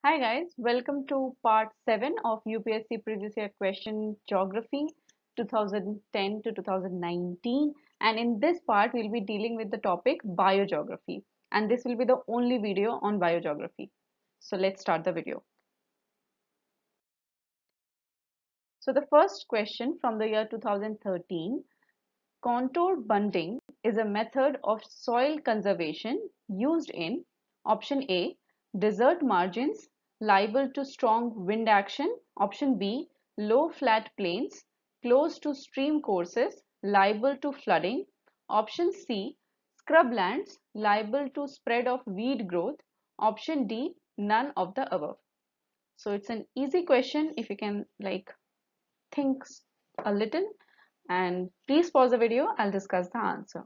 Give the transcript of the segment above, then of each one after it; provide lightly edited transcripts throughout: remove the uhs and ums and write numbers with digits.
Hi guys, welcome to part 7 of UPSC Previous Year Question Geography 2010 to 2019, and in this part we'll be dealing with the topic biogeography, and this will be the only video on biogeography. So let's start the video. So the first question from the year 2013, contour bunding is a method of soil conservation used in option A, desert margins liable to strong wind action, option B, low flat plains close to stream courses liable to flooding, option C, scrublands liable to spread of weed growth, option D, none of the above. So it's an easy question if you can think a little, and please pause the video. I'll discuss the answer.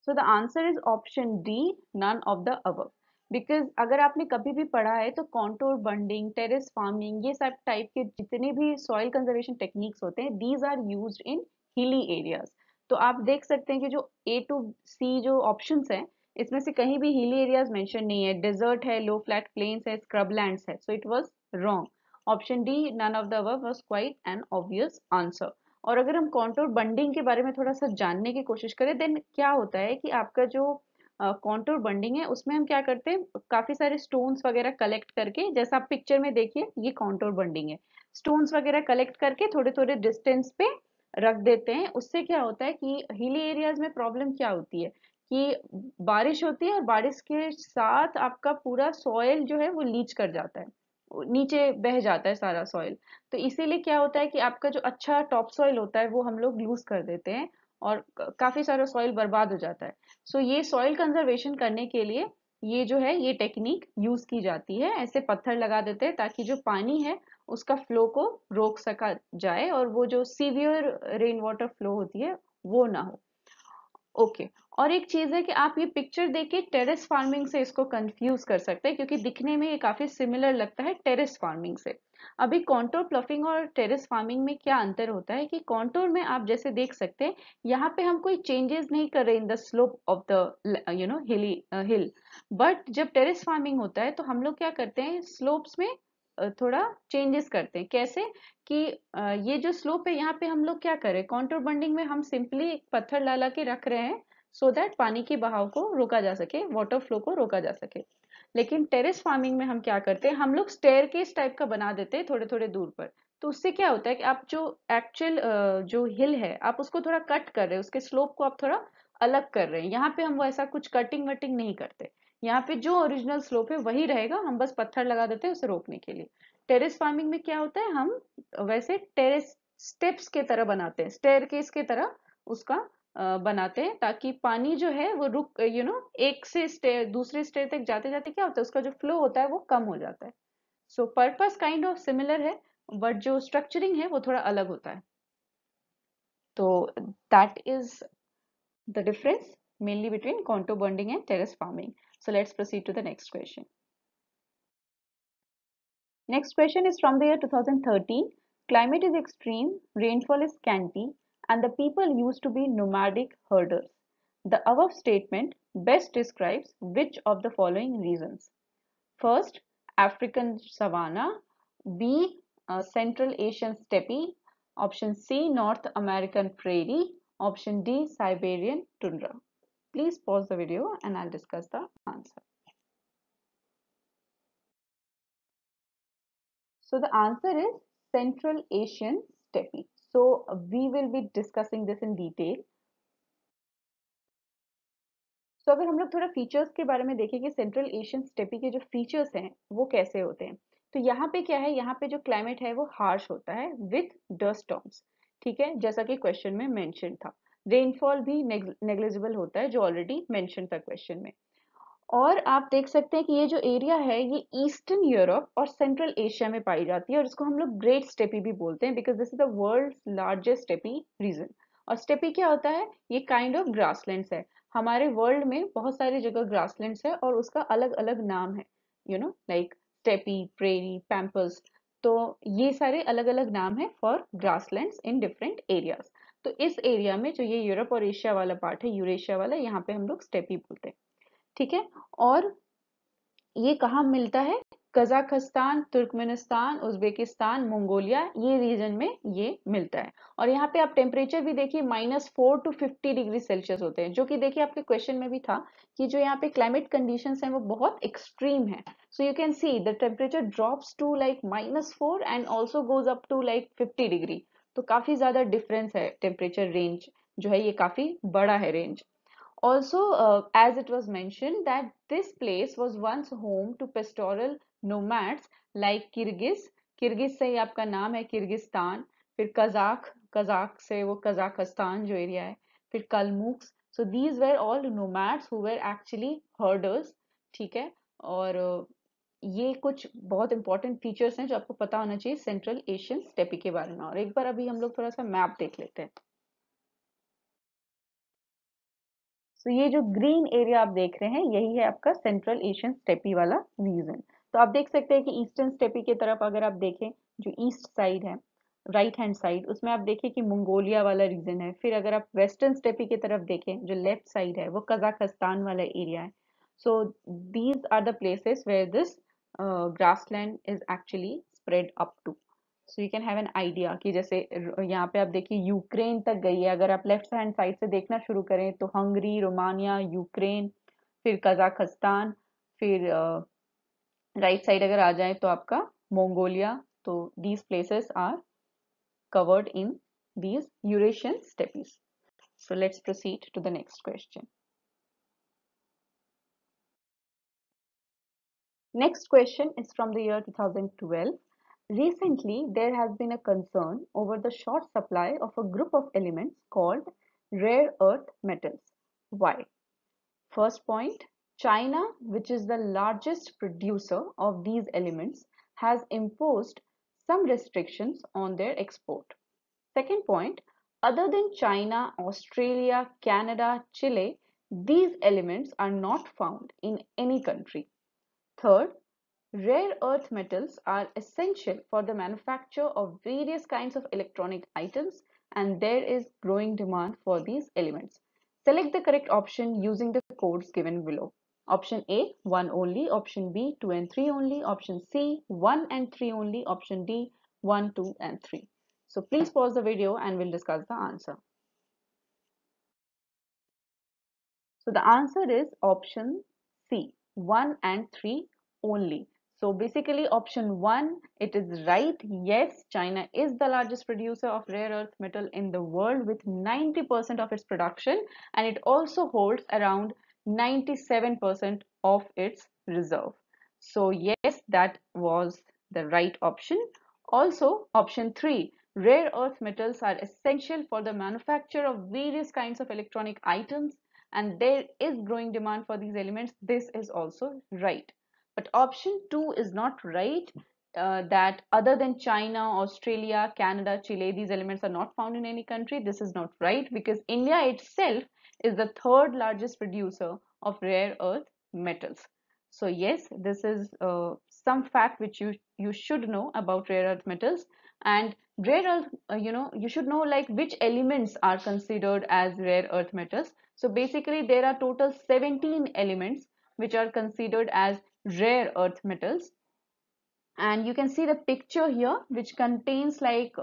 So the answer is option D, none of the above. Because अगर आपने कभी भी पढ़ा है तो contour bunding, terrace farming, ये सब type के जितने भी सॉइल कंजर्वेशन टेक्निक्स होते हैं, these are used in hilly areas. तो आप देख सकते हैं कि जो A to C जो ऑप्शंस हैं, इसमें से कहीं भी हिली एरियाज मेंशन नहीं है. डेजर्ट है, लो फ्लैट प्लेन्स है, स्क्रबलैंड्स है. So it was wrong. Option D, none of the above, was quite an obvious answer. और अगर हम कॉन्टोर बंडिंग के बारे में थोड़ा सा जानने की कोशिश करें, देन क्या होता है कि आपका जो कॉन्टोर बंडिंग है उसमें हम क्या करते हैं, काफी सारे स्टोन्स वगैरह कलेक्ट करके, जैसा आप पिक्चर में देखिए ये कॉन्टोर बंडिंग है. स्टोन्स वगैरह कलेक्ट करके थोड़े थोड़े डिस्टेंस पे रख देते हैं. उससे क्या होता है कि हिली एरियाज में प्रॉब्लम क्या होती है कि बारिश होती है और बारिश के साथ आपका पूरा सॉइल जो है वो लीच कर जाता है, नीचे बह जाता है सारा सॉइल. तो इसीलिए क्या होता है कि आपका जो अच्छा टॉप सॉइल होता है वो हम लोग लूज कर देते हैं और काफी सारा सॉइल बर्बाद हो जाता है. सो ये सॉइल कंजर्वेशन करने के लिए ये जो है ये टेक्निक यूज की जाती है. ऐसे पत्थर लगा देते हैं ताकि जो पानी है उसका फ्लो को रोक सका जाए और वो जो सीवियर रेन वाटर फ्लो होती है वो ना हो. ओके. और एक चीज है कि आप ये पिक्चर देख के टेरेस फार्मिंग से इसको कंफ्यूज कर सकते हैं, क्योंकि दिखने में ये काफी सिमिलर लगता है टेरेस फार्मिंग से. अभी कॉन्टोर प्लफिंग और टेरेस फार्मिंग में क्या अंतर होता है कि कॉन्टोर में आप जैसे देख सकते हैं, यहाँ पे हम कोई चेंजेस नहीं कर रहे in the slope of the hilly hill. But जब टेरेस फार्मिंग होता है तो हम लोग क्या करते हैं, स्लोप्स में थोड़ा चेंजेस करते हैं. कैसे कि ये जो स्लोप है यहाँ पे हम लोग क्या करें, कॉन्टोर बंडिंग में हम सिंपली एक पत्थर ला ला के रख रहे हैं सो दैट पानी के बहाव को रोका जा सके, वाटर फ्लो को रोका जा सके. लेकिन टेरेस फार्मिंग में हम क्या करते हैं, हम लोग स्टेयरकेस टाइप का बना देते हैं थोड़े थोड़े दूर पर. तो उससे क्या होता है कि आप जो एक्चुअल जो हिल है आप उसको थोड़ा कट कर रहे हैं, उसके स्लोप को आप थोड़ा अलग कर रहे हैं. यहाँ पे हम वो ऐसा कुछ कटिंग वटिंग नहीं करते. यहाँ पे जो ओरिजिनल स्लोप है वही रहेगा, हम बस पत्थर लगा देते हैं उसे रोकने के लिए. टेरेस फार्मिंग में क्या होता है, हम वैसे टेरेस स्टेप्स के तरह बनाते हैं, स्टेयरकेस के तरह उसका बनाते हैं, ताकि पानी जो है वो रुक एक से स्टेयर दूसरे स्टेयर तक जाते जाते क्या होता है, उसका जो फ्लो होता है वो कम हो जाता है. सो पर्पस काइंड ऑफ सिमिलर है, बट जो स्ट्रक्चरिंग है वो थोड़ा अलग होता है. तो that is the difference mainly between contour bonding and terrace farming. So let's proceed to the next question. Next question is from the year 2013. Climate is extreme, rainfall is scanty, and the people used to be nomadic herders. The above statement best describes which of the following reasons? First, African savanna. B, Central Asian steppe. Option C, North American prairie. Option D, Siberian tundra. Please pause the video and I'll discuss the answer. So the answer is Central Asian steppe. So we will be discussing this in detail. So अगर हम लोग थोड़ा features के बारे में देखें कि central Asian steppe के जो फीचर्स हैं वो कैसे होते हैं, तो यहाँ पे क्या है, यहाँ पे जो क्लाइमेट है वो हार्श होता है विथ डस्ट स्टॉर्म्स. ठीक है, जैसा कि क्वेश्चन में मेंशन था. रेनफॉल भी नेग्लिजिबल होता है, जो ऑलरेडी मेंशन था क्वेश्चन में. और आप देख सकते हैं कि ये जो एरिया है ये ईस्टर्न यूरोप और सेंट्रल एशिया में पाई जाती है, और इसको हम लोग ग्रेट स्टेपी भी बोलते हैं because this is the world's largest steppe region. और स्टेपी क्या होता है, ये काइंड ऑफ ग्रासलैंड्स है. हमारे वर्ल्ड में बहुत सारी जगह ग्रासलैंड्स है और उसका अलग अलग नाम है, लाइक स्टेपी, प्रेरी, पैम्पर्स. तो ये सारे अलग अलग नाम है for grasslands in different areas. तो इस एरिया में जो ये यूरोप और एशिया वाला पार्ट है, यूरेशिया वाला, यहाँ पे हम लोग स्टेपी बोलते हैं. ठीक है। और ये कहाँ मिलता है? कजाकिस्तान, तुर्कमेनिस्तान, उज्बेकिस्तान, मंगोलिया, ये रीजन में ये मिलता है। और यहाँ पे आप टेम्परेचर भी देखिए -4 to 50 डिग्री सेल्सियस होते हैं, जो कि देखिए आपके क्वेश्चन में भी था कि जो यहाँ पे क्लाइमेट कंडीशंस हैं वो बहुत एक्सट्रीम है। So you can see the temperature drops to like -4 and also goes up to like 50 degree. तो काफी ज्यादा डिफरेंस है, टेम्परेचर रेंज जो है ये काफी बड़ा है range. Also, as it was mentioned that this place was once home to pastoral nomads like Kyrgyz. Kyrgyz से ही आपका नाम है किर्गिस्तान, फिर कजाक, कजाक से वो कजाकिस्तान जो एरिया है, फिर Kalmuks. So these were all nomads who were actually herders, ठीक है। और ये कुछ बहुत इंपॉर्टेंट फीचर्स हैं जो आपको पता होना चाहिए सेंट्रल एशियन स्टेपी के बारे में। और एक बार अभी हम लोग थोड़ा सा मैप देख लेते हैं। तो ये जो ग्रीन एरिया आप देख रहे हैं यही है आपका सेंट्रल एशियन स्टेपी वाला रीजन। तो आप देख सकते हैं कि ईस्टर्न स्टेपी की तरफ अगर आप देखें, जो ईस्ट साइड है राइट हैंड साइड, उसमें आप देखिए कि मंगोलिया वाला रीजन है। फिर अगर आप वेस्टर्न स्टेपी की तरफ देखें जो लेफ्ट साइड है वो कजाकिस्तान वाला एरिया है। So these are the places where this grassland is actually spread up to. So you can have an idea कि जैसे यहाँ पे आप देखिए यूक्रेन तक गई है। अगर आप लेफ्ट हैंड साइड से देखना शुरू करें तो हंगरी, रोमानिया, यूक्रेन, फिर कजाकिस्तान, फिर राइट साइड अगर आ जाए तो आपका मंगोलिया। तो these places are covered in these Eurasian steppes. So let's proceed to the next question. Next question is from the year 2012. Recently, there has been a concern over the short supply of a group of elements called rare earth metals. Why? First point, China, which is the largest producer of these elements, has imposed some restrictions on their export. Second point, other than China, Australia, Canada, Chile, these elements are not found in any country. Third, rare earth metals are essential for the manufacture of various kinds of electronic items, and there is growing demand for these elements. Select the correct option using the codes given below. Option A, 1 only. Option B, 2 and 3 only. Option C, 1 and 3 only. Option D, 1, 2 and 3. So please pause the video and we'll discuss the answer. So the answer is option C, 1 and 3 only. So basically option 1, it is right. Yes, China is the largest producer of rare earth metal in the world with 90% of its production, and it also holds around 97% of its reserve. So yes, that was the right option. Also option 3, rare earth metals are essential for the manufacture of various kinds of electronic items, and there is growing demand for these elements. This is also right. But option 2 is not right, that other than China, Australia, Canada, Chile, these elements are not found in any country. This is not right because India itself is the third largest producer of rare earth metals. So yes, this is some fact which you should know about rare earth metals. And rare earth, you should know like which elements are considered as rare earth metals. So basically there are total 17 elements which are considered as rare earth metals. And you can see the picture here which contains like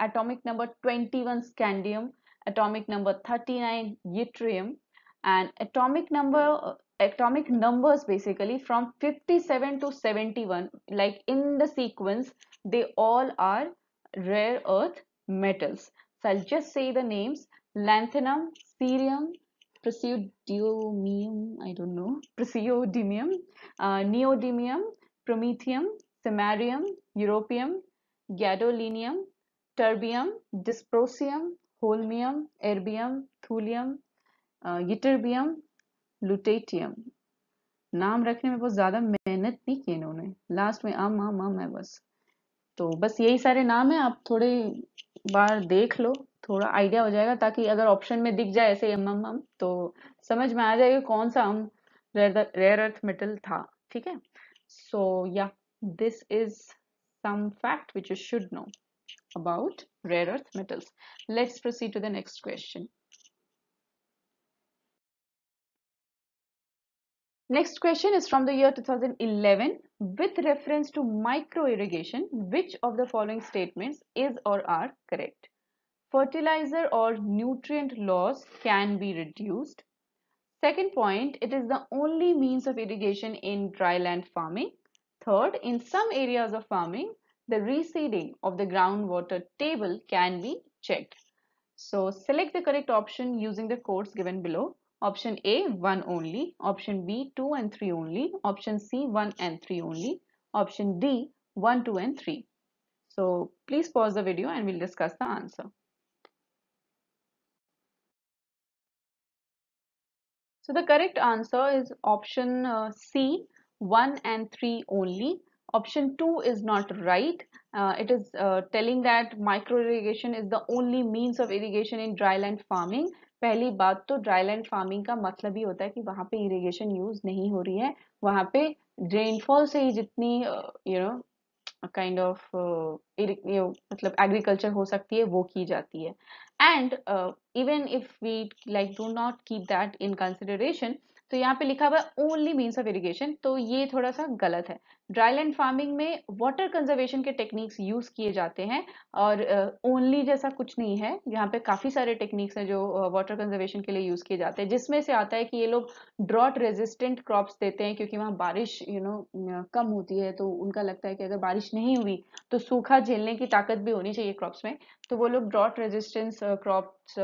atomic number 21 scandium, atomic number 39 yttrium, and atomic numbers basically from 57 to 71, like in the sequence they all are rare earth metals. So I'll just say the names: lanthanum, cerium, praseodymium, I don't know, praseodymium, neodymium, promethium, samarium, europium, gadolinium, terbium, dysprosium, holmium, erbium, thulium, ytterbium, lutetium. नाम रखने में बहुत ज्यादा मेहनत नहीं की इन्होंने, last में आम आम आम है बस। तो बस यही सारे नाम है, आप थोड़े बार देख लो, थोड़ा आइडिया हो जाएगा, ताकि अगर ऑप्शन में दिख जाए ऐसे अम तो समझ में आ जाएगा कौन सा हम रेयर अर्थ मेटल था। ठीक है। सो या this is some fact which you should know about rare earth metals. Let's proceed to the next question. Next question is from the year 2011. With reference to micro irrigation, which of the following statements is or are correct? Fertilizer or nutrient loss can be reduced. Second point, it is the only means of irrigation in dryland farming. Third, in some areas of farming, the reseeding of the groundwater table can be checked. So select the correct option using the codes given below. Option A, 1 only. Option B, 2 and 3 only. Option C, 1 and 3 only. Option D, 1, 2 and 3. So please pause the video and we'll discuss the answer. So the correct answer is option C, 1 and 3 only. Option 2 is not right. It is telling that micro irrigation is the only means of irrigation in dryland farming. पहली बात तो dryland farming का मतलब ही होता है कि वहां पे इरिगेशन यूज नहीं हो रही है, वहां पे रेनफॉल से ही जितनी काइंड ऑफ मतलब एग्रीकल्चर हो सकती है वो की जाती है. And even if we like do not keep that in consideration, तो यहाँ पे लिखा हुआ है ओनली मीन्स ऑफ इरिगेशन, तो ये थोड़ा सा गलत है. ड्राईलैंड फार्मिंग में वाटर कंजर्वेशन के टेक्निक्स यूज किए जाते हैं और ओनली जैसा कुछ नहीं है. यहाँ पे काफी सारे टेक्निक्स हैं जो वाटर कंजर्वेशन के लिए यूज किए जाते हैं, जिसमें से आता है कि ये लोग ड्रॉट रेजिस्टेंट क्रॉप्स देते हैं क्योंकि वहाँ बारिश कम होती है, तो उनका लगता है कि अगर बारिश नहीं हुई तो सूखा झेलने की ताकत भी होनी चाहिए क्रॉप्स में, तो वो लोग ड्रॉट रेजिस्टेंस क्रॉप्स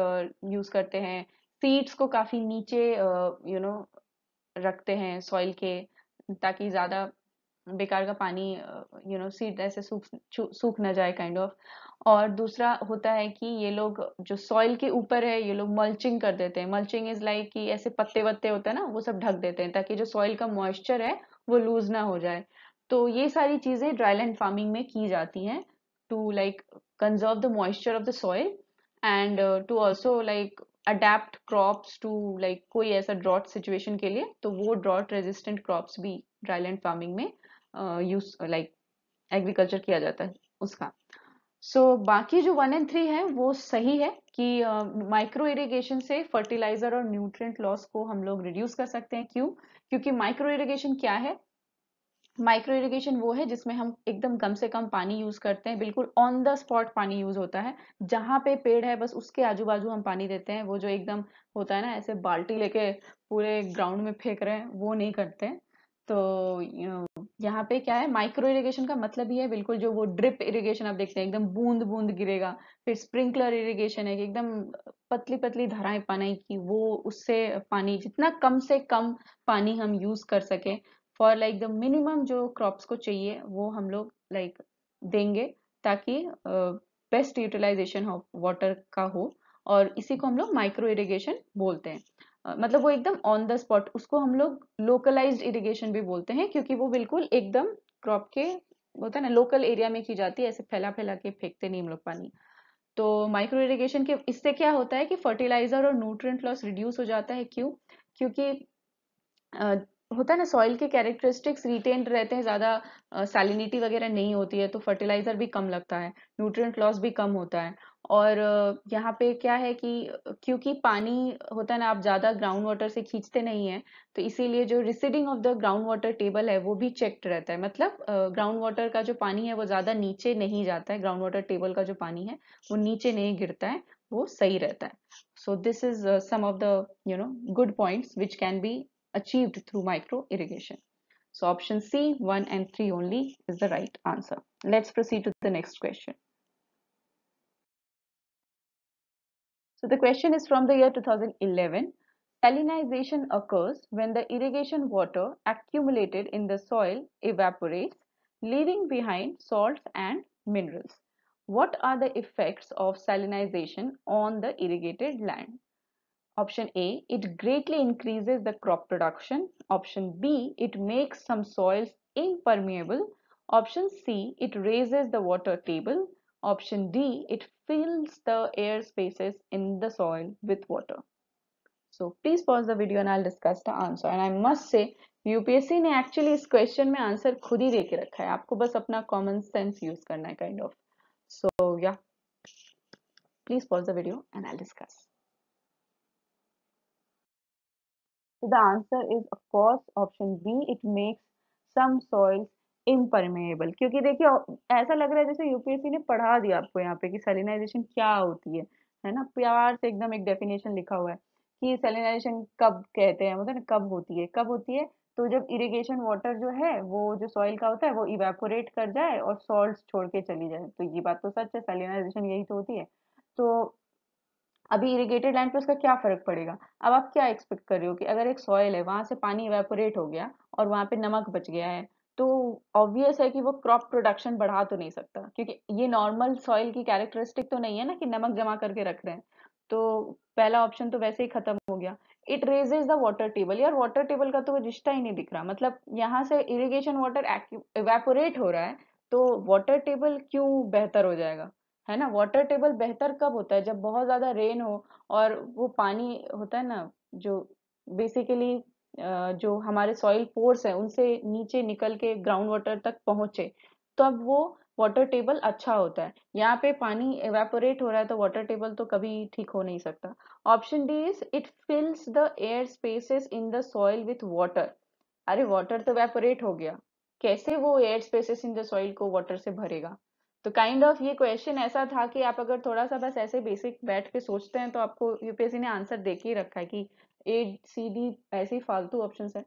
यूज करते हैं. सीड्स को काफी नीचे रखते हैं सॉइल के, ताकि ज्यादा बेकार का पानी सीड ऐसे सूख ना जाए काइंड ऑफ. और दूसरा होता है कि ये लोग जो सॉइल के ऊपर है ये लोग मल्चिंग कर देते हैं. मल्चिंग इज लाइक कि ऐसे पत्ते वत्ते होते हैं ना, वो सब ढक देते हैं ताकि जो सॉइल का मॉइस्चर है वो लूज ना हो जाए. तो ये सारी चीजें ड्राईलैंड फार्मिंग में की जाती हैं to like conserve the moisture of the soil and to also like adapt crops to like कोई ऐसा ड्रॉट सिचुएशन के लिए, तो वो ड्रॉट रेजिस्टेंट क्रॉप्स भी ड्राईलैंड फार्मिंग में यूज लाइक एग्रीकल्चर किया जाता है उसका. बाकी जो 1 and 3 है वो सही है कि माइक्रो इरिगेशन से फर्टिलाइजर और न्यूट्रिएंट लॉस को हम लोग रिड्यूस कर सकते हैं. क्यों? क्योंकि माइक्रो इरिगेशन क्या है? माइक्रो इरिगेशन वो है जिसमें हम एकदम कम से कम पानी यूज करते हैं, बिल्कुल ऑन द स्पॉट पानी यूज होता है. जहां पे पेड़ है बस उसके आजू बाजू हम पानी देते हैं. वो जो एकदम होता है ना ऐसे बाल्टी लेके पूरे ग्राउंड में फेंक रहे हैं, वो नहीं करते हैं. तो यहाँ पे क्या है, माइक्रो इरिगेशन का मतलब ही है बिल्कुल जो वो ड्रिप इरिगेशन आप देखते हैं एकदम बूंद बूंद गिरेगा. फिर स्प्रिंकलर इरिगेशन है कि एकदम पतली पतली धाराएं पानी की, वो उससे पानी जितना कम से कम पानी हम यूज कर सके फॉर लाइक द मिनिमम जो क्रॉप्स को चाहिए वो हम लोग लाइक देंगे, ताकि बेस्ट यूटिलाइजेशन ऑफ वाटर का हो. और इसी को हम लोग माइक्रो इरिगेशन बोलते हैं. मतलब वो एकदम ऑन द स्पॉट, उसको हम लोग लोकलाइज्ड इरिगेशन भी बोलते हैं क्योंकि वो बिल्कुल एकदम क्रॉप के होता है ना लोकल एरिया में की जाती है, ऐसे फैला फैला के फेंकते नहीं हम लोग पानी. तो माइक्रो इरिगेशन के इससे क्या होता है कि फर्टिलाइजर और न्यूट्रिएंट लॉस रिड्यूस हो जाता है. क्यों? क्योंकि अ, होता है ना सॉइल के कैरेक्टरिस्टिक्स रिटेन्ड रहते हैं, ज्यादा सैलिनिटी वगैरह नहीं होती है, तो फर्टिलाइजर भी कम लगता है, न्यूट्रिएंट लॉस भी कम होता है. और यहाँ पे क्या है कि क्योंकि पानी होता है ना, आप ज्यादा ग्राउंड वाटर से खींचते नहीं है, तो इसीलिए जो receding of the ground water table है वो भी चेक्ड रहता है. मतलब ग्राउंड वाटर का जो पानी है वो ज्यादा नीचे नहीं जाता है, ग्राउंड वाटर टेबल का जो पानी है वो नीचे नहीं गिरता है, वो सही रहता है. So this is some of the good points which can be achieved through micro irrigation. So option C, 1 and 3 only is the right answer. Let's proceed to the next question. So the question is from the year 2011. Salinization occurs when the irrigation water accumulated in the soil evaporates, leaving behind salts and minerals. What are the effects of salinization on the irrigated land? Option A, it greatly increases the crop production. Option B, it makes some soils impermeable. Option C, it raises the water table. Option D, it fills the air spaces in the soil with water. So please pause the video and I'll discuss the answer. And I must say, UPSC ने actually इस question में answer खुद ही दे के रखा है, आपको बस अपना कॉमन सेंस यूज करना है kind of. So yeah please pause the video and I discuss. So the answer is of course option B. It makes some soils impermeable. क्योंकि देखिए ऐसा लग रहा है जैसे यूपीएससी ने पढ़ा दिया आपको यहाँ पे कि सैलिनाइजेशन क्या होती है ना, प्यार से एकदम एक डेफिनेशन लिखा हुआ है कि सैलिनाइजेशन कब कहते हैं, मतलब ना कब होती है तो जब इरिगेशन वाटर जो है वो जो सॉइल का होता है वो इवेपोरेट कर जाए और सॉल्ट्स छोड़ के चली जाए। तो ये बात तो सच है, सैलिनाइजेशन यही तो होती है। तो अभी इरिगेटेड लैंड पे उसका क्या फर्क पड़ेगा। अब आप क्या एक्सपेक्ट कर रहे हो कि अगर एक सॉइल है वहां से पानी इवेपोरेट हो गया और वहां पे नमक बच गया है, तो ऑब्वियस है कि वो क्रॉप प्रोडक्शन बढ़ा तो नहीं सकता, क्योंकि ये नॉर्मल सॉइल की कैरेक्टरिस्टिक तो नहीं है ना कि नमक जमा करके रख रहे हैं। तो पहला ऑप्शन तो वैसे ही खत्म हो गया। It raises the water table, यार वाटर टेबल का तो रिश्ता ही नहीं दिख रहा, मतलब यहाँ से इरिगेशन वाटर इवेपोरेट हो रहा है तो वाटर टेबल क्यों बेहतर हो जाएगा, है ना। वाटर टेबल बेहतर कब होता है, जब बहुत ज्यादा रेन हो और वो पानी होता है ना जो बेसिकली जो हमारे सॉइल पोर्स है उनसे नीचे निकल के ग्राउंड वाटर तक पहुंचे, तब वो वाटर टेबल अच्छा होता है। यहाँ पे पानी एवेपोरेट हो रहा है तो वाटर टेबल तो कभी ठीक हो नहीं सकता। Option D is it फिल्स the air spaces in the soil with water. अरे वाटर तो वेपोरेट हो गया, कैसे वो air spaces in the soil को वाटर से भरेगा। तो काइंड ऑफ ये क्वेश्चन ऐसा था कि आप अगर थोड़ा सा बस ऐसे बेसिक बैठ के सोचते हैं तो आपको यूपीएससी ने आंसर दे के ही रखा है कि ए सी डी ऐसे ही फालतू ऑप्शन है।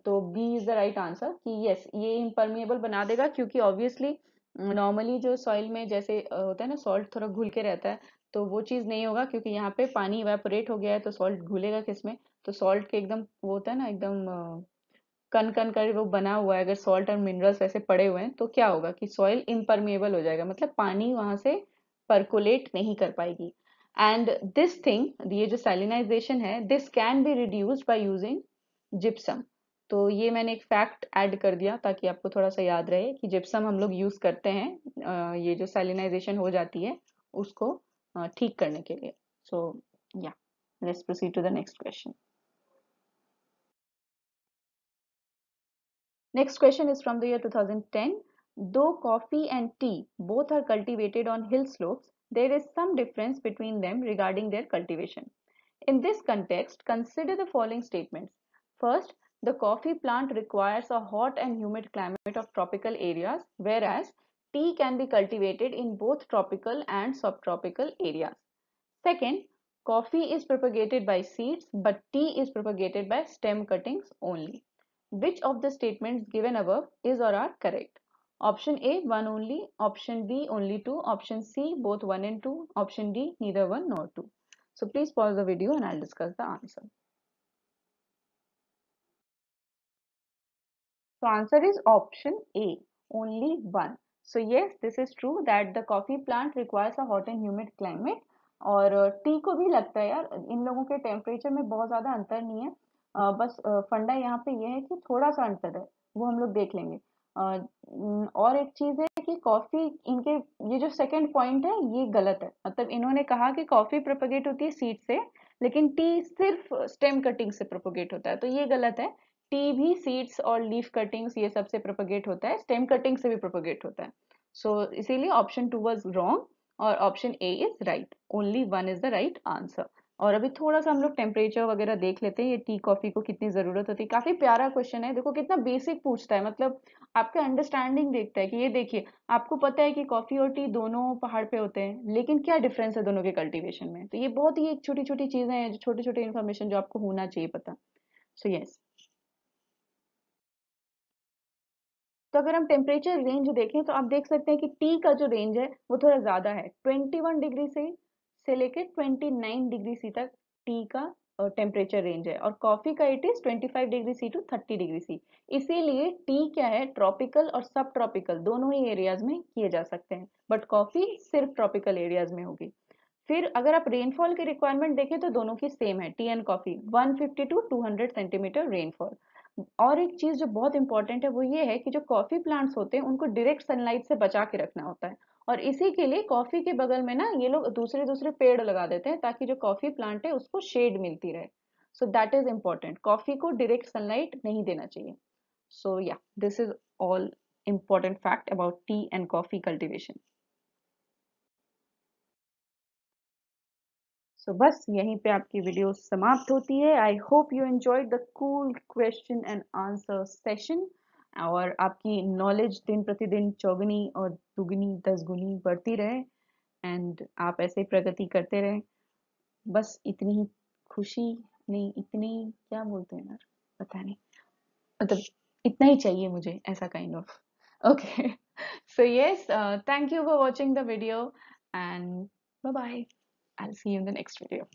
तो B is the right answer कि यस ये इम्परमेबल बना देगा, क्योंकि ऑब्वियसली नॉर्मली जो सॉइल में जैसे होता है ना सॉल्ट थोड़ा घुल के रहता है, तो वो चीज नहीं होगा क्योंकि यहाँ पे पानी इवेपोरेट हो गया है तो सॉल्ट घुलेगा किसमें। तो सॉल्ट के एकदम वो होता है ना एकदम कण कण का वो बना हुआ है, अगर सॉल्ट और मिनरल्स ऐसे पड़े हुए हैं तो क्या होगा कि सॉइल इम्परमेबल हो जाएगा, मतलब पानी वहां से परकोलेट नहीं कर पाएगी। एंड दिस थिंग, ये जो सैलिनाइजेशन है, this can be reduced by using gypsum. तो ये मैंने एक फैक्ट ऐड कर दिया ताकि आपको थोड़ा सा याद रहे कि जिप्सम हम लोग यूज करते हैं ये जो सैलिनाइजेशन हो जाती है उसको ठीक करने के लिए। सो या let's proceed to the next question. Next question is from the year 2010. Though coffee and tea both are cultivated on hill slopes, there is some difference between them regarding their cultivation. In this context, consider the following statements. First, the coffee plant requires a hot and humid climate of tropical areas, whereas tea can be cultivated in both tropical and subtropical areas. Second, coffee is propagated by seeds, but tea is propagated by stem cuttings only. Which of the statements given above is or are correct? Option A, one only. Option B, only two. Option C, both one and two. Option D, neither one nor two. So please pause the video and I'll discuss the answer. So answer is option A, only one. So yes, this is true that the coffee plant requires a hot and humid climate. और T को भी लगता है यार, इन लोगों के temperature में बहुत ज्यादा अंतर नहीं है। बस फंडा यहाँ पे ये है कि थोड़ा सा अंतर है, वो हम लोग देख लेंगे। और एक चीज है कि कॉफी इनके, ये जो सेकंड पॉइंट है ये गलत है, मतलब इन्होंने कहा कि कॉफी प्रोपगेट होती है सीड से लेकिन टी सिर्फ स्टेम कटिंग से प्रोपगेट होता है, तो ये गलत है। टी भी सीड्स और लीफ कटिंग्स ये सब से प्रोपगेट होता है, स्टेम कटिंग से भी प्रोपगेट होता है। सो इसीलिए ऑप्शन टू वाज रॉन्ग और option A is right, only one is the right answer. और अभी थोड़ा सा हम लोग टेम्परेचर वगैरह देख लेते हैं, ये टी कॉफी को कितनी जरूरत होती है। काफी प्यारा क्वेश्चन है, देखो कितना बेसिक पूछता है, मतलब आपका अंडरस्टैंडिंग देखता है कि ये देखिए आपको पता है कि कॉफी और टी दोनों पहाड़ पे होते हैं लेकिन क्या डिफरेंस है दोनों के कल्टीवेशन में। तो ये बहुत ही एक छोटी छोटी चीजें हैं, छोटी छोटी इन्फॉर्मेशन जो आपको होना चाहिए पता। So yes. तो अगर हम टेम्परेचर रेंज देखें तो आप देख सकते हैं कि टी का जो रेंज है वो थोड़ा ज्यादा है, 21 डिग्री से लेके 29 डिग्री सी तक टी का टेम्परेचर रेंज है, और कॉफी का it is 25 degree C to 30 degree C. इसीलिए टी क्या है, ट्रॉपिकल और सब ट्रॉपिकल दोनों ही एरियाज में किए जा सकते हैं, बट कॉफी सिर्फ ट्रॉपिकल एरियाज में होगी। फिर अगर आप रेनफॉल की रिक्वायरमेंट देखें तो दोनों की सेम है, tea and coffee 150 to 200 centimetre rainfall. और एक चीज जो बहुत इंपॉर्टेंट है वो ये है कि जो कॉफी प्लांट्स होते हैं उनको डायरेक्ट सनलाइट से बचा के रखना होता है, और इसी के लिए कॉफी के बगल में ना ये लोग दूसरे दूसरे पेड़ लगा देते हैं ताकि जो कॉफी प्लांट है उसको शेड मिलती रहे। So that is important, coffee को डायरेक्ट सनलाइट नहीं देना चाहिए। सो या this is all important fact about tea and coffee cultivation. सो बस यहीं पे आपकी वीडियो समाप्त होती है। I hope you enjoyed the cool question and answer session और आपकी नॉलेज दिन प्रतिदिन चौगुनी और दुगनी दसगुनी बढ़ती रहे एंड आप ऐसे प्रगति करते रहें। बस इतनी ही खुशी नहीं, इतनी क्या बोलते हैं यार, पता नहीं, मतलब इतना ही चाहिए मुझे, ऐसा kind of. Okay, so yes, thank you for watching the video and bye bye, I'll see you in the next video.